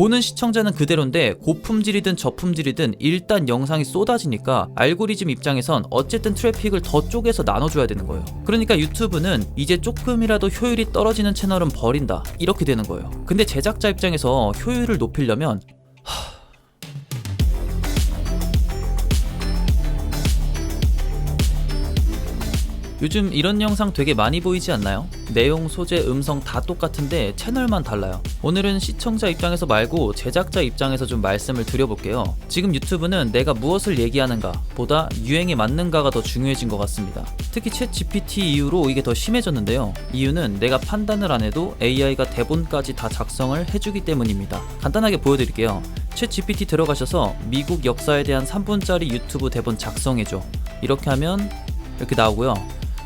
보는 시청자는 그대로인데 고품질이든 저품질이든 일단 영상이 쏟아지니까 알고리즘 입장에선 어쨌든 트래픽을 더 쪼개서 나눠줘야 되는 거예요. 그러니까 유튜브는 이제 조금이라도 효율이 떨어지는 채널은 버린다, 이렇게 되는 거예요. 근데 제작자 입장에서 효율을 높이려면 요즘 이런 영상 되게 많이 보이지 않나요? 내용, 소재, 음성 다 똑같은데 채널만 달라요. 오늘은 시청자 입장에서 말고 제작자 입장에서 좀 말씀을 드려볼게요. 지금 유튜브는 내가 무엇을 얘기하는가 보다 유행에 맞는가가 더 중요해진 것 같습니다. 특히 챗 GPT 이후로 이게 더 심해졌는데요. 이유는 내가 판단을 안 해도 AI가 대본까지 다 작성을 해주기 때문입니다. 간단하게 보여드릴게요. 챗 GPT 들어가셔서 미국 역사에 대한 3분짜리 유튜브 대본 작성해줘, 이렇게 하면 이렇게 나오고요.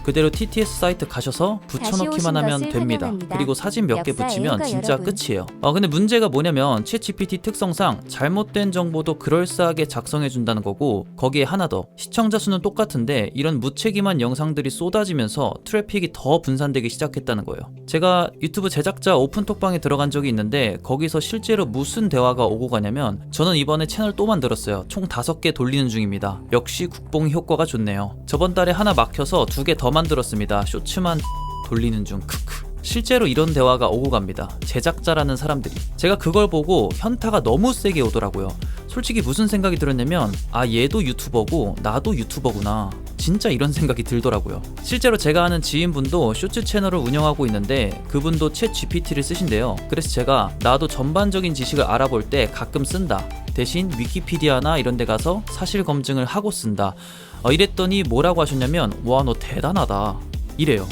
그대로 TTS 사이트 가셔서 붙여넣기만 하면 됩니다. 그리고 사진 몇 개 붙이면 진짜 끝이에요. 근데 문제가 뭐냐면 챗GPT 특성상 잘못된 정보도 그럴싸하게 작성해준다는 거고, 거기에 하나 더, 시청자 수는 똑같은데 이런 무책임한 영상들이 쏟아지면서 트래픽이 더 분산되기 시작했다는 거예요. 제가 유튜브 제작자 오픈톡방에 들어간 적이 있는데 거기서 실제로 무슨 대화가 오고 가냐면, 저는 이번에 채널 또 만들었어요. 총 5개 돌리는 중입니다. 역시 국뽕 효과가 좋네요. 저번 달에 하나 막혀서 2개 더 만들었습니다. 쇼츠만 돌리는 중 크크. 실제로 이런 대화가 오고 갑니다. 제작자라는 사람들이. 제가 그걸 보고 현타가 너무 세게 오더라고요. 솔직히 무슨 생각이 들었냐면, 얘도 유튜버고 나도 유튜버구나, 진짜 이런 생각이 들더라고요. 실제로 제가 아는 지인분도 쇼츠 채널을 운영하고 있는데 그분도 챗 GPT를 쓰신대요. 그래서 제가 나도 전반적인 지식을 알아볼 때 가끔 쓴다, 대신 위키피디아나 이런 데 가서 사실 검증을 하고 쓴다, 이랬더니 뭐라고 하셨냐면, 와, 너 대단하다, 이래요.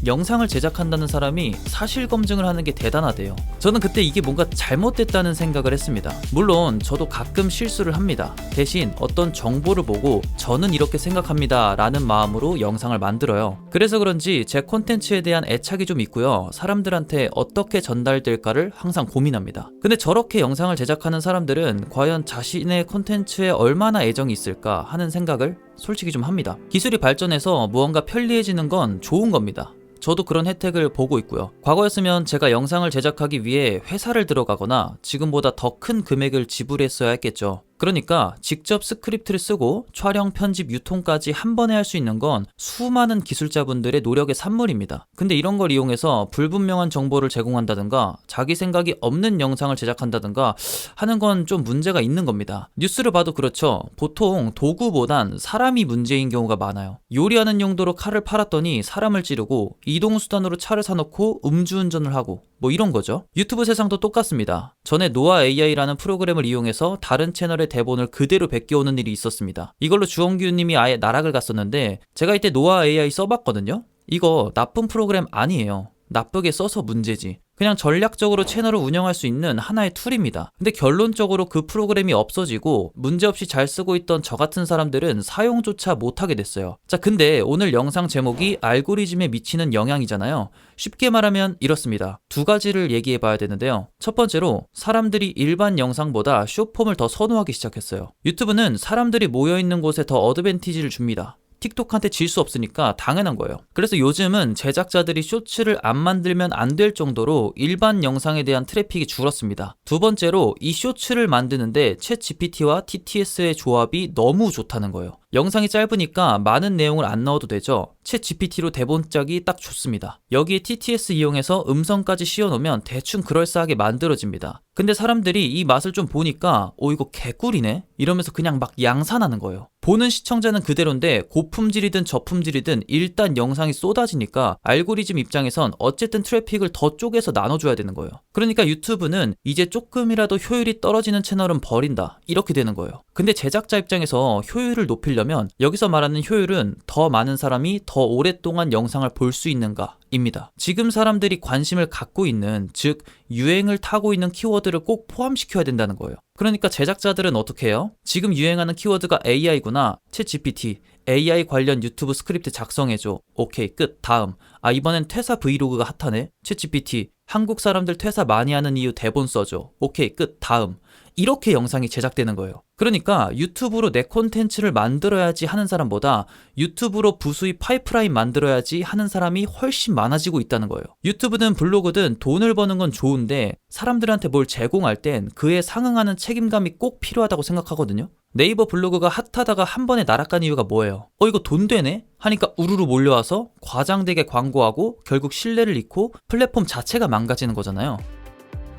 영상을 제작한다는 사람이 사실 검증을 하는 게 대단하대요. 저는 그때 이게 뭔가 잘못됐다는 생각을 했습니다. 물론 저도 가끔 실수를 합니다. 대신 어떤 정보를 보고 저는 이렇게 생각합니다 라는 마음으로 영상을 만들어요. 그래서 그런지 제 콘텐츠에 대한 애착이 좀 있고요. 사람들한테 어떻게 전달될까를 항상 고민합니다. 근데 저렇게 영상을 제작하는 사람들은 과연 자신의 콘텐츠에 얼마나 애정이 있을까 하는 생각을 솔직히 좀 합니다. 기술이 발전해서 무언가 편리해지는 건 좋은 겁니다. 저도 그런 혜택을 보고 있고요. 과거였으면 제가 영상을 제작하기 위해 회사를 들어가거나 지금보다 더 큰 금액을 지불했어야 했겠죠. 그러니까 직접 스크립트를 쓰고 촬영, 편집, 유통까지 한 번에 할 수 있는 건 수많은 기술자분들의 노력의 산물입니다. 근데 이런 걸 이용해서 불분명한 정보를 제공한다든가 자기 생각이 없는 영상을 제작한다든가 하는 건 좀 문제가 있는 겁니다. 뉴스를 봐도 그렇죠. 보통 도구보단 사람이 문제인 경우가 많아요. 요리하는 용도로 칼을 팔았더니 사람을 찌르고 이동수단으로 차를 사놓고 음주운전을 하고 뭐 이런 거죠. 유튜브 세상도 똑같습니다. 전에 노아 AI라는 프로그램을 이용해서 다른 채널의 대본을 그대로 베껴오는 일이 있었습니다. 이걸로 주원규님이 아예 나락을 갔었는데 제가 이때 노아 AI 써봤거든요. 이거 나쁜 프로그램 아니에요. 나쁘게 써서 문제지. 그냥 전략적으로 채널을 운영할 수 있는 하나의 툴입니다. 근데 결론적으로 그 프로그램이 없어지고 문제없이 잘 쓰고 있던 저 같은 사람들은 사용조차 못하게 됐어요. 자, 근데 오늘 영상 제목이 알고리즘에 미치는 영향이잖아요. 쉽게 말하면 이렇습니다. 2가지를 얘기해 봐야 되는데요. 첫 번째로 사람들이 일반 영상보다 숏폼을 더 선호하기 시작했어요. 유튜브는 사람들이 모여있는 곳에 더 어드밴티지를 줍니다. 틱톡한테 질 수 없으니까 당연한 거예요. 그래서 요즘은 제작자들이 쇼츠를 안 만들면 안 될 정도로 일반 영상에 대한 트래픽이 줄었습니다. 두 번째로 이 쇼츠를 만드는데 챗 GPT와 TTS의 조합이 너무 좋다는 거예요. 영상이 짧으니까 많은 내용을 안 넣어도 되죠. 챗 GPT로 대본 짜기 딱 좋습니다. 여기에 TTS 이용해서 음성까지 씌워놓으면 대충 그럴싸하게 만들어집니다. 근데 사람들이 이 맛을 좀 보니까 이거 개꿀이네? 이러면서 그냥 막 양산하는 거예요. 보는 시청자는 그대로인데 고품질이든 저품질이든 일단 영상이 쏟아지니까 알고리즘 입장에선 어쨌든 트래픽을 더 쪼개서 나눠줘야 되는 거예요. 그러니까 유튜브는 이제 조금이라도 효율이 떨어지는 채널은 버린다, 이렇게 되는 거예요. 근데 제작자 입장에서 효율을 높이려면 여기서 말하는 효율은 더 많은 사람이 더 오랫동안 영상을 볼 수 있는가 입니다. 지금 사람들이 관심을 갖고 있는, 즉 유행을 타고 있는 키워드를 꼭 포함시켜야 된다는 거예요. 그러니까 제작자들은 어떻게 해요? 지금 유행하는 키워드가 AI구나. 챗 GPT, AI 관련 유튜브 스크립트 작성해줘. 오케이, 끝. 다음. 이번엔 퇴사 브이로그가 핫하네. 챗 GPT, 한국 사람들 퇴사 많이 하는 이유 대본 써줘. 오케이, 끝, 다음. 이렇게 영상이 제작되는 거예요. 그러니까 유튜브로 내 콘텐츠를 만들어야지 하는 사람보다 유튜브로 부수입 파이프라인 만들어야지 하는 사람이 훨씬 많아지고 있다는 거예요. 유튜브든 블로그든 돈을 버는 건 좋은데 사람들한테 뭘 제공할 땐 그에 상응하는 책임감이 꼭 필요하다고 생각하거든요. 네이버 블로그가 핫하다가 한 번에 날아간 이유가 뭐예요? 이거 돈 되네? 하니까 우르르 몰려와서 과장되게 광고하고 결국 신뢰를 잃고 플랫폼 자체가 망가지는 거잖아요.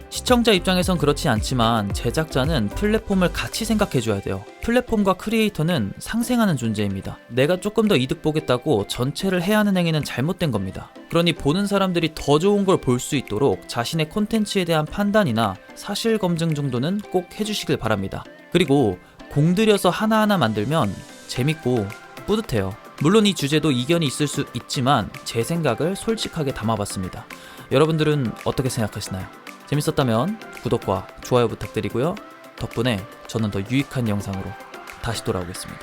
시청자 입장에선 그렇지 않지만 제작자는 플랫폼을 같이 생각해줘야 돼요. 플랫폼과 크리에이터는 상생하는 존재입니다. 내가 조금 더 이득 보겠다고 전체를 해야 하는 행위는 잘못된 겁니다. 그러니 보는 사람들이 더 좋은 걸 볼 수 있도록 자신의 콘텐츠에 대한 판단이나 사실 검증 정도는 꼭 해주시길 바랍니다. 그리고 공들여서 하나하나 만들면 재밌고 뿌듯해요. 물론 이 주제도 이견이 있을 수 있지만 제 생각을 솔직하게 담아봤습니다. 여러분들은 어떻게 생각하시나요? 재밌었다면 구독과 좋아요 부탁드리고요. 덕분에 저는 더 유익한 영상으로 다시 돌아오겠습니다.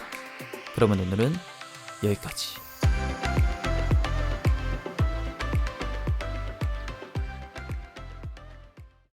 그러면 오늘은 여기까지.